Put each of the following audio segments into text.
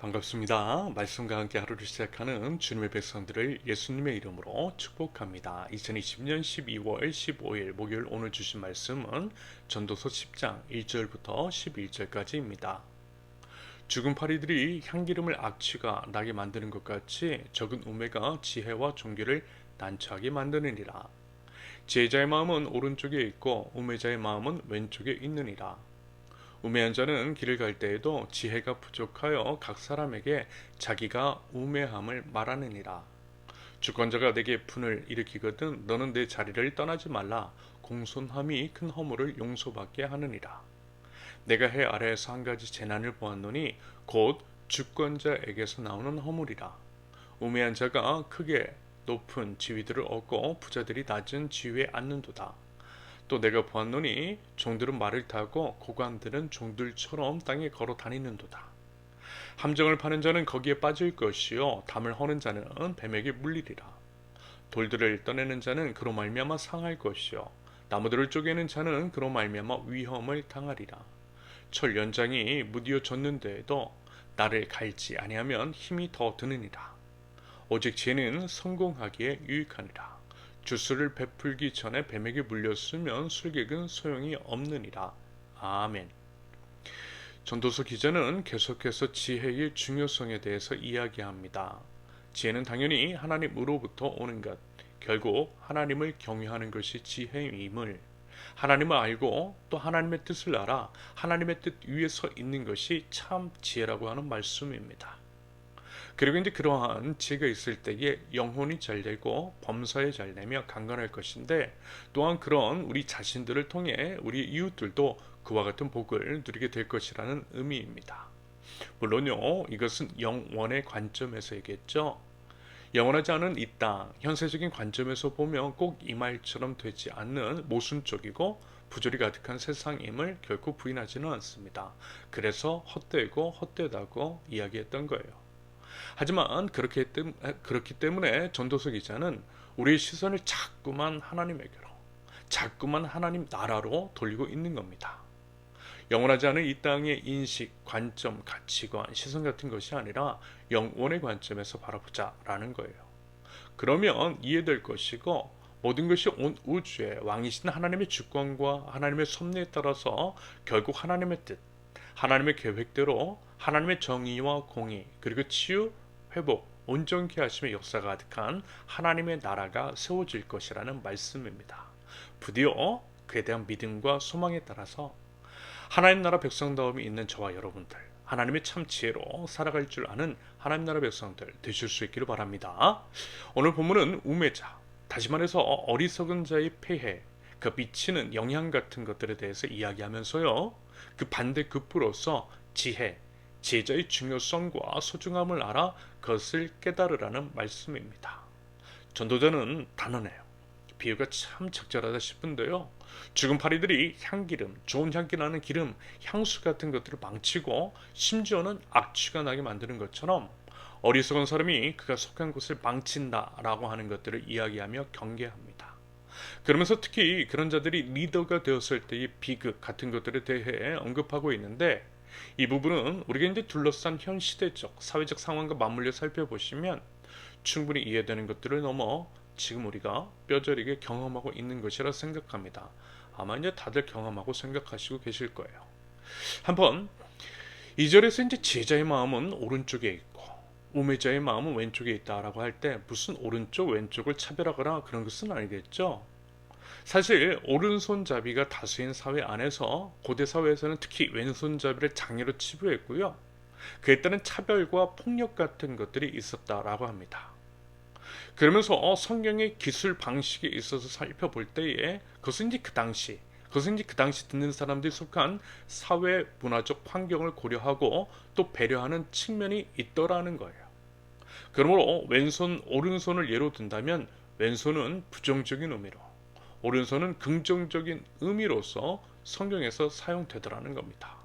반갑습니다. 말씀과 함께 하루를 시작하는 주님의 백성들을 예수님의 이름으로 축복합니다. 2020년 12월 15일 목요일 오늘 주신 말씀은 전도서 10장 1절부터 11절까지입니다. 죽은 파리들이 향기름을 악취가 나게 만드는 것 같이 적은 우매가 지혜와 종교를 난처하게 만드느니라. 지혜자의 마음은 오른쪽에 있고 우매자의 마음은 왼쪽에 있느니라. 우매한 자는 길을 갈 때에도 지혜가 부족하여 각 사람에게 자기가 우매함을 말하느니라. 주권자가 내게 분을 일으키거든 너는 내 자리를 떠나지 말라. 공손함이 큰 허물을 용서받게 하느니라. 내가 해 아래에서 한 가지 재난을 보았노니 곧 주권자에게서 나오는 허물이라. 우매한 자가 크게 높은 지위들을 얻고 부자들이 낮은 지위에 앉는도다. 또 내가 보았노니 종들은 말을 타고 고관들은 종들처럼 땅에 걸어 다니는도다. 함정을 파는 자는 거기에 빠질 것이요 담을 허는 자는 뱀에게 물리리라. 돌들을 떠내는 자는 그로 말미암아 상할 것이요 나무들을 쪼개는 자는 그로 말미암아 위험을 당하리라. 철 연장이 무디어 졌는데도 나를 갈지 아니하면 힘이 더 드느니라. 오직 지혜는 성공하기에 유익하니라. 주스를 베풀기 전에 뱀에게 물렸으면 술객은 소용이 없느니라. 아멘. 전도서 기자는 계속해서 지혜의 중요성에 대해서 이야기합니다. 지혜는 당연히 하나님으로부터 오는 것, 결국 하나님을 경외하는 것이 지혜임을, 하나님을 알고 또 하나님의 뜻을 알아 하나님의 뜻 위에 서 있는 것이 참 지혜라고 하는 말씀입니다. 그리고 이제 그러한 지혜가 있을 때에 영혼이 잘되고 범사에 잘되며 강건할 것인데, 또한 그런 우리 자신들을 통해 우리 이웃들도 그와 같은 복을 누리게 될 것이라는 의미입니다. 물론요, 이것은 영원의 관점에서이겠죠. 영원하지 않은 이 땅, 현세적인 관점에서 보면 꼭 이 말처럼 되지 않는 모순적이고 부조리 가득한 세상임을 결코 부인하지는 않습니다. 그래서 헛되고 헛되다고 이야기했던 거예요. 하지만 그렇기 때문에 전도서 기자는 우리의 시선을 자꾸만 하나님에게로, 자꾸만 하나님 나라로 돌리고 있는 겁니다. 영원하지 않은 이 땅의 인식, 관점, 가치관, 시선 같은 것이 아니라 영원의 관점에서 바라보자라는 거예요. 그러면 이해될 것이고, 모든 것이 온 우주의 왕이신 하나님의 주권과 하나님의 섭리에 따라서 결국 하나님의 뜻, 하나님의 계획대로 하나님의 정의와 공의, 그리고 치유, 회복, 온전케 하심의 역사가 가득한 하나님의 나라가 세워질 것이라는 말씀입니다. 부디어 그에 대한 믿음과 소망에 따라서 하나님 나라 백성다움이 있는 저와 여러분들, 하나님의 참 지혜로 살아갈 줄 아는 하나님 나라 백성들 되실 수 있기를 바랍니다. 오늘 본문은 우매자, 다시 말해서 어리석은 자의 폐해, 그 미치는 영향 같은 것들에 대해서 이야기하면서요, 그 반대급부로서 지혜자의 중요성과 소중함을 알아 그것을 깨달으라는 말씀입니다. 전도자는 단언해요. 비유가 참 적절하다 싶은데요, 죽은 파리들이 향기름, 좋은 향기 나는 기름, 향수 같은 것들을 망치고 심지어는 악취가 나게 만드는 것처럼 어리석은 사람이 그가 속한 곳을 망친다라고 하는 것들을 이야기하며 경계합니다. 그러면서 특히 그런 자들이 리더가 되었을 때의 비극 같은 것들에 대해 언급하고 있는데, 이 부분은 우리가 이제 둘러싼 현 시대적, 사회적 상황과 맞물려 살펴보시면 충분히 이해되는 것들을 넘어 지금 우리가 뼈저리게 경험하고 있는 것이라 생각합니다. 아마 이제 다들 경험하고 생각하시고 계실 거예요. 한번 2절에서 이제 지혜자의 마음은 오른쪽에 있고 우매자의 마음은 왼쪽에 있다라고 할 때 무슨 오른쪽 왼쪽을 차별하거나 그런 것은 아니겠죠. 사실 오른손잡이가 다수인 사회 안에서 고대 사회에서는 특히 왼손잡이를 장애로 치부했고요, 그에 따른 차별과 폭력 같은 것들이 있었다라고 합니다. 그러면서 성경의 기술 방식에 있어서 살펴볼 때에 그것은 이제 그 당시 듣는 사람들이 속한 사회 문화적 환경을 고려하고 또 배려하는 측면이 있더라는 거예요. 그러므로 왼손 오른손을 예로 든다면 왼손은 부정적인 의미로, 오른손은 긍정적인 의미로서 성경에서 사용되더라는 겁니다.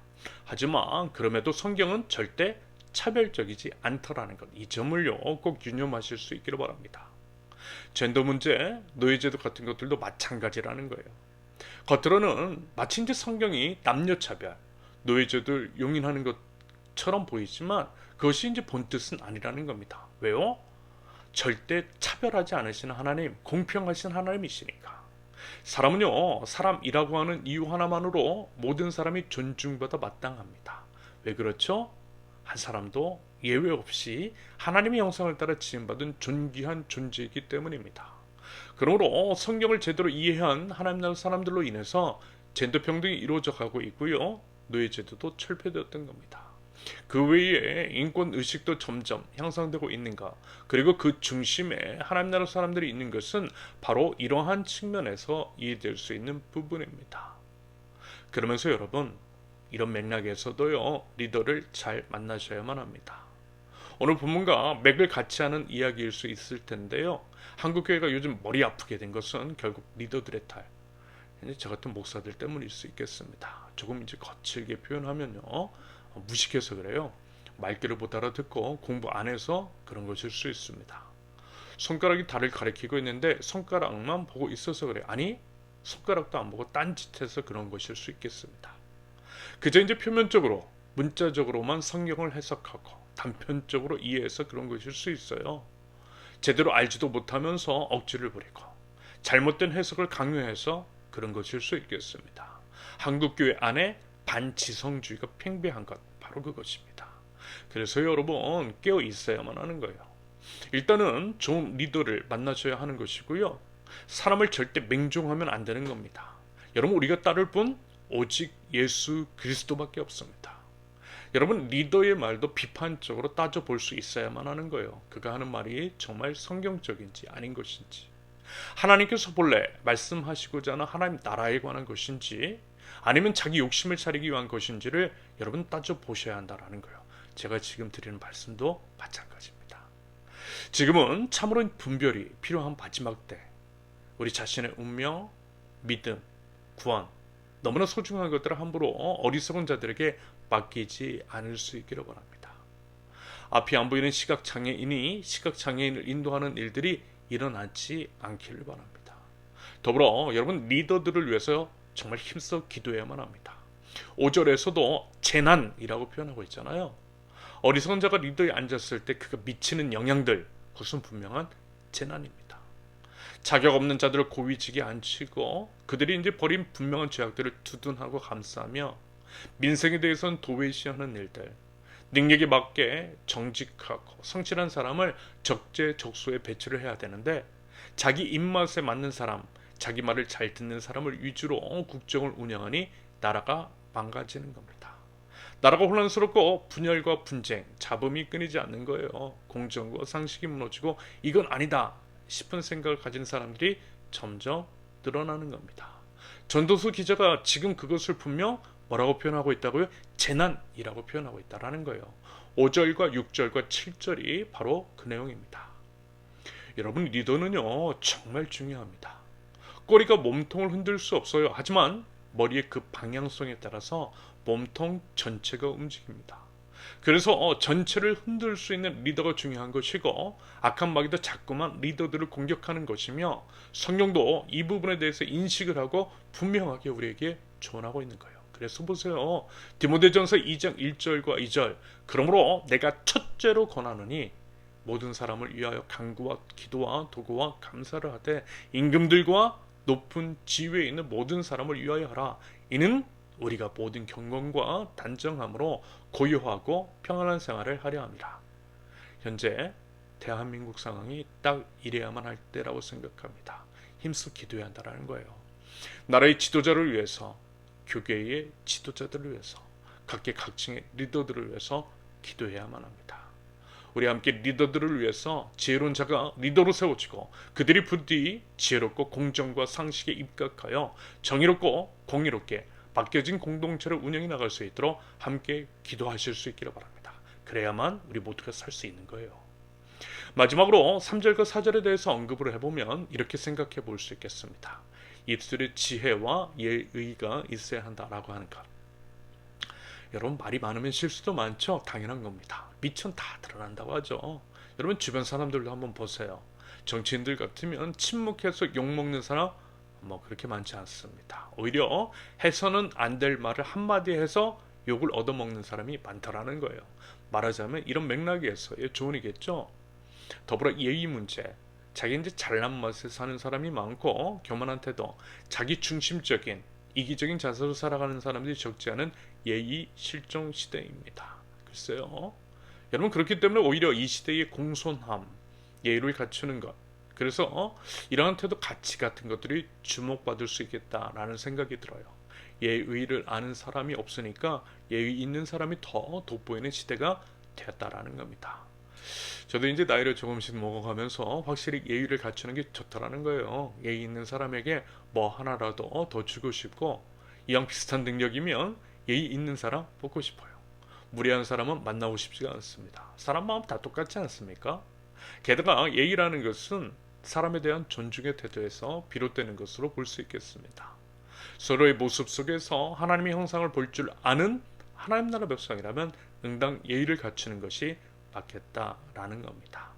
하지만 그럼에도 성경은 절대 차별적이지 않더라는 것, 이 점을요 꼭 유념하실 수 있기를 바랍니다. 젠더 문제, 노예제도 같은 것들도 마찬가지라는 거예요. 겉으로는 마치 이제 성경이 남녀차별, 노예제도를 용인하는 것처럼 보이지만 그것이 이제 본뜻은 아니라는 겁니다. 왜요? 절대 차별하지 않으시는 하나님, 공평하신 하나님이시니까. 사람은요, 사람이라고 하는 이유 하나만으로 모든 사람이 존중받아 마땅합니다. 왜 그렇죠? 한 사람도 예외 없이 하나님의 형상을 따라 지음받은 존귀한 존재이기 때문입니다. 그러므로 성경을 제대로 이해한 하나님 나라 사람들로 인해서 젠더 평등이 이루어져 가고 있고요. 노예제도도 철폐되었던 겁니다. 그 외에 인권 의식도 점점 향상되고 있는가? 그리고 그 중심에 하나님 나라 사람들이 있는 것은 바로 이러한 측면에서 이해될 수 있는 부분입니다. 그러면서 여러분, 이런 맥락에서도요, 리더를 잘 만나셔야만 합니다. 오늘 본문과 맥을 같이 하는 이야기일 수 있을 텐데요. 한국교회가 요즘 머리 아프게 된 것은 결국 리더들의 탈, 저 같은 목사들 때문일 수 있겠습니다. 조금 이제 거칠게 표현하면요, 무식해서 그래요. 말귀를 못 알아듣고 공부 안 해서 그런 것일 수 있습니다. 손가락이 달을 가리키고 있는데 손가락만 보고 있어서 그래요. 아니, 손가락도 안 보고 딴짓해서 그런 것일 수 있겠습니다. 그저 이제 표면적으로 문자적으로만 성경을 해석하고 단편적으로 이해해서 그런 것일 수 있어요. 제대로 알지도 못하면서 억지를 부리고 잘못된 해석을 강요해서 그런 것일 수 있겠습니다. 한국교회 안에 반지성주의가 팽배한 것, 바로 그것입니다. 그래서 여러분, 깨어 있어야만 하는 거예요. 일단은 좋은 리더를 만나셔야 하는 것이고요. 사람을 절대 맹종하면 안 되는 겁니다. 여러분, 우리가 따를 분 오직 예수 그리스도밖에 없습니다. 여러분, 리더의 말도 비판적으로 따져볼 수 있어야만 하는 거예요. 그가 하는 말이 정말 성경적인지 아닌 것인지, 하나님께서 본래 말씀하시고자 하는 하나님 나라에 관한 것인지, 아니면 자기 욕심을 차리기 위한 것인지를 여러분 따져보셔야 한다는 거예요. 제가 지금 드리는 말씀도 마찬가지입니다. 지금은 참으로 분별이 필요한 마지막 때, 우리 자신의 운명, 믿음, 구원, 너무나 소중한 것들을 함부로 어리석은 자들에게 맡기지 않을 수 있기를 바랍니다. 앞이 안 보이는 시각장애인이 시각장애인을 인도하는 일들이 일어나지 않기를 바랍니다. 더불어 여러분, 리더들을 위해서 정말 힘써 기도해야만 합니다. 5절에서도 재난이라고 표현하고 있잖아요. 어리석은 자가 리더에 앉았을 때 그가 미치는 영향들, 그것은 분명한 재난입니다. 자격 없는 자들을 고위직에 앉히고 그들이 이제 벌인 분명한 죄악들을 두둔하고 감싸며 민생에 대해서는 도외시하는 일들, 능력에 맞게 정직하고 성실한 사람을 적재적소에 배치를 해야 되는데, 자기 입맛에 맞는 사람, 자기 말을 잘 듣는 사람을 위주로 국정을 운영하니 나라가 망가지는 겁니다. 나라가 혼란스럽고 분열과 분쟁, 잡음이 끊이지 않는 거예요. 공정과 상식이 무너지고 이건 아니다 싶은 생각을 가진 사람들이 점점 늘어나는 겁니다. 전도서 기자가 지금 그것을 분명 뭐라고 표현하고 있다고요? 재난이라고 표현하고 있다는 거예요. 5절과 6절과 7절이 바로 그 내용입니다. 여러분, 리더는요, 정말 중요합니다. 꼬리가 몸통을 흔들 수 없어요. 하지만 머리의 그 방향성에 따라서 몸통 전체가 움직입니다. 그래서 전체를 흔들 수 있는 리더가 중요한 것이고, 악한 마귀도 자꾸만 리더들을 공격하는 것이며, 성경도 이 부분에 대해서 인식을 하고 분명하게 우리에게 조언하고 있는 거예요. 그래서 보세요. 디모데전서 2장 1절과 2절, 그러므로 내가 첫째로 권하노니 모든 사람을 위하여 간구와 기도와 도구와 감사를 하되 임금들과 높은 지위에 있는 모든 사람을 위하여 하라. 이는 우리가 모든 경건과 단정함으로 고요하고 평안한 생활을 하려 함이라. 현재 대한민국 상황이 딱 이래야만 할 때라고 생각합니다. 힘써 기도해야 한다는 거예요. 나라의 지도자를 위해서, 교계의 지도자들을 위해서, 각계 각층의 리더들을 위해서 기도해야만 합니다. 우리 함께 리더들을 위해서 지혜로운 자가 리더로 세워지고 그들이 부디 지혜롭고 공정과 상식에 입각하여 정의롭고 공의롭게 맡겨진 공동체를 운영해 나갈 수 있도록 함께 기도하실 수 있기를 바랍니다. 그래야만 우리 모두가 살 수 있는 거예요. 마지막으로 3절과 4절에 대해서 언급을 해보면 이렇게 생각해 볼 수 있겠습니다. 입술에 지혜와 예의가 있어야 한다라고 하는 것. 여러분, 말이 많으면 실수도 많죠? 당연한 겁니다. 미천 다 드러난다고 하죠. 여러분, 주변 사람들도 한번 보세요. 정치인들 같으면 침묵해서 욕먹는 사람 그렇게 많지 않습니다. 오히려 해서는 안 될 말을 한마디 해서 욕을 얻어먹는 사람이 많다라는 거예요. 말하자면 이런 맥락에서의 조언이겠죠. 더불어 예의 문제, 자기 이제 잘난 맛에 사는 사람이 많고 교만한 태도, 자기 중심적인 이기적인 자세로 살아가는 사람들이 적지 않은 예의 실종 시대입니다. 글쎄요. 여러분 그렇기 때문에 오히려 이 시대의 공손함, 예의를 갖추는 것, 그래서 이러한 태도 가치 같은 것들이 주목받을 수 있겠다라는 생각이 들어요. 예의를 아는 사람이 없으니까 예의 있는 사람이 더 돋보이는 시대가 되었다라는 겁니다. 저도 이제 나이를 조금씩 먹어가면서 확실히 예의를 갖추는 게 좋다라는 거예요. 예의 있는 사람에게 뭐 하나라도 더 주고 싶고, 이왕 비슷한 능력이면 예의 있는 사람 뽑고 싶어요. 무례한 사람은 만나고 싶지가 않습니다. 사람 마음 다 똑같지 않습니까? 게다가 예의라는 것은 사람에 대한 존중의 태도에서 비롯되는 것으로 볼 수 있겠습니다. 서로의 모습 속에서 하나님의 형상을 볼 줄 아는 하나님 나라 백성이라면 응당 예의를 갖추는 것이 맞겠다라는 겁니다.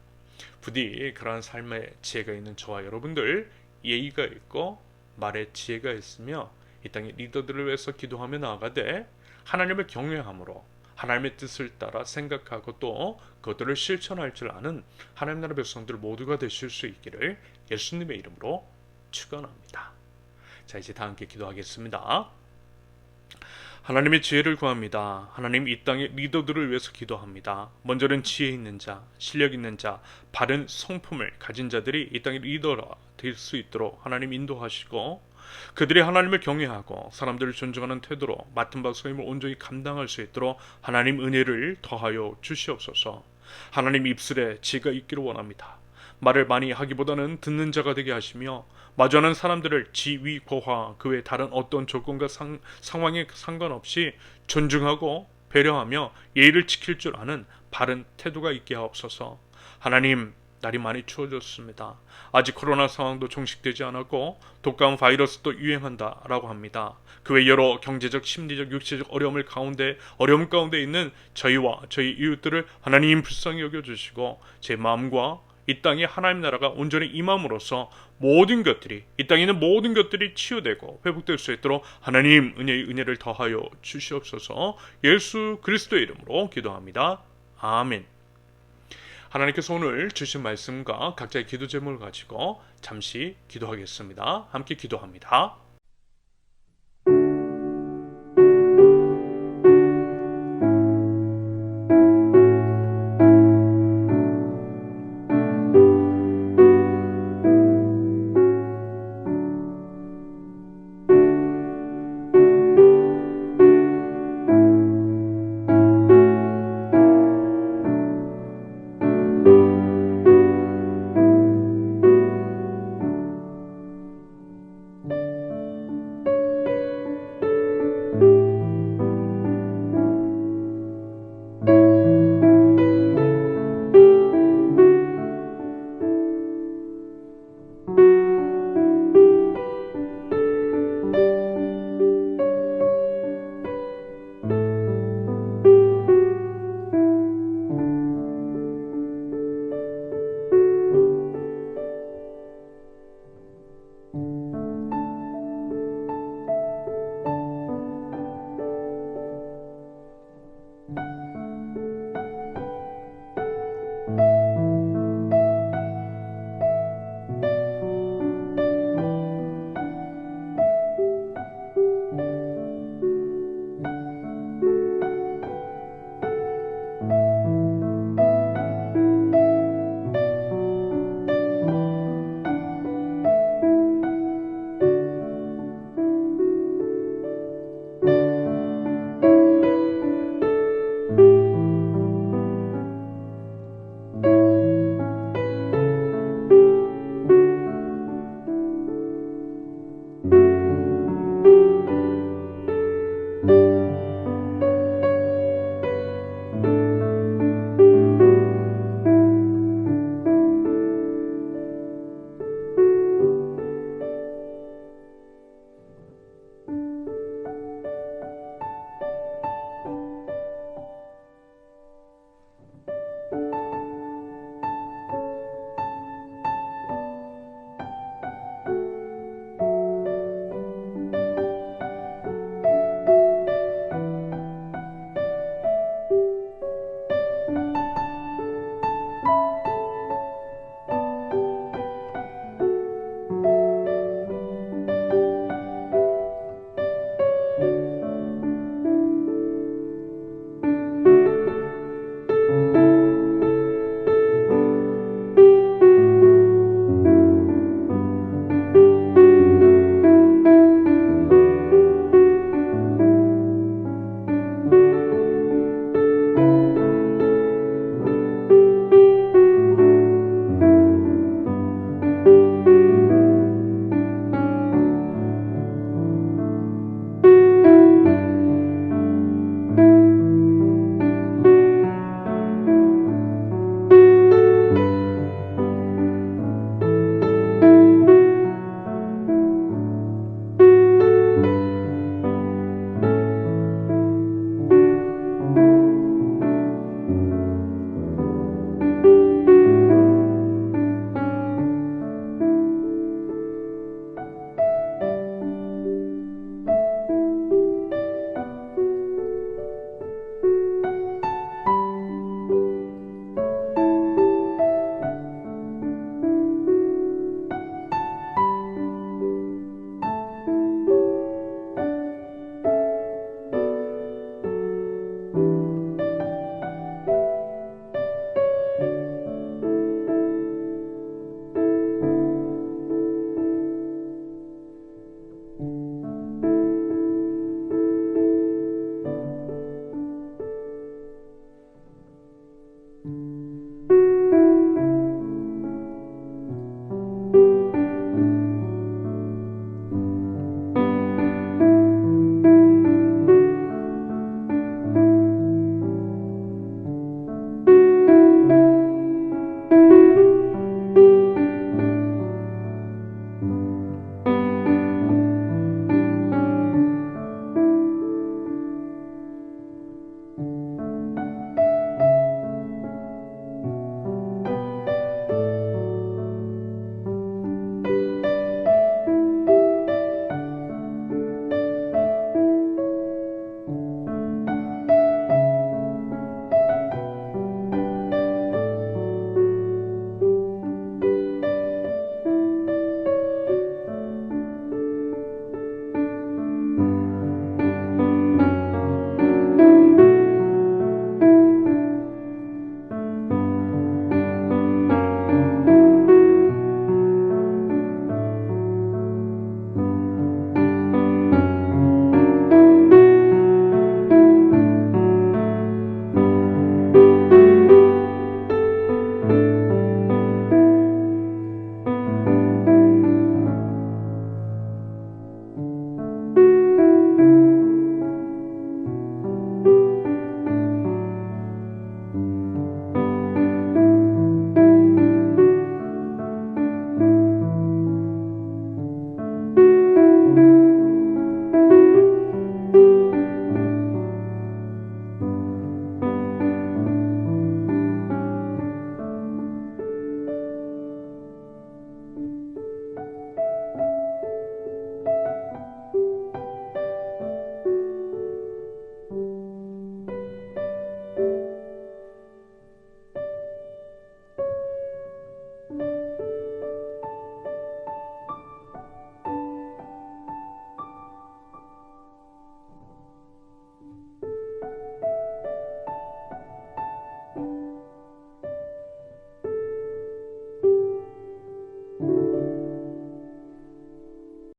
부디 그러한 삶의 지혜가 있는 저와 여러분들, 예의가 있고 말에 지혜가 있으며 이 땅의 리더들을 위해서 기도하며 나아가되 하나님을 경외함으로 하나님의 뜻을 따라 생각하고 또 그것들을 실천할 줄 아는 하나님 나라 백성들 모두가 되실 수 있기를 예수님의 이름으로 축원합니다. 자, 이제 다 함께 기도하겠습니다. 하나님의 지혜를 구합니다. 하나님, 이 땅의 리더들을 위해서 기도합니다. 먼저는 지혜 있는 자, 실력 있는 자, 바른 성품을 가진 자들이 이 땅의 리더가 될 수 있도록 하나님 인도하시고, 그들이 하나님을 경외하고 사람들을 존중하는 태도로 맡은 바 소임을 온전히 감당할 수 있도록 하나님 은혜를 더하여 주시옵소서. 하나님 입술에 지혜가 있기를 원합니다. 말을 많이 하기보다는 듣는 자가 되게 하시며 마주하는 사람들을 지위, 고화, 그 외 다른 어떤 조건과 상황에 상관없이 존중하고 배려하며 예의를 지킬 줄 아는 바른 태도가 있게 하옵소서. 하나님, 날이 많이 추워졌습니다. 아직 코로나 상황도 종식되지 않았고 독감 바이러스도 유행한다라고 합니다. 그 외 여러 경제적, 심리적, 육체적 어려움 가운데 있는 저희와 저희 이웃들을 하나님 불쌍히 여겨주시고 제 마음과 이 땅에 하나님 나라가 온전히 임함으로써 모든 것들이, 이 땅에 있는 모든 것들이 치유되고 회복될 수 있도록 하나님 은혜를 더하여 주시옵소서. 예수 그리스도의 이름으로 기도합니다. 아멘. 하나님께서 오늘 주신 말씀과 각자의 기도 제목을 가지고 잠시 기도하겠습니다. 함께 기도합니다.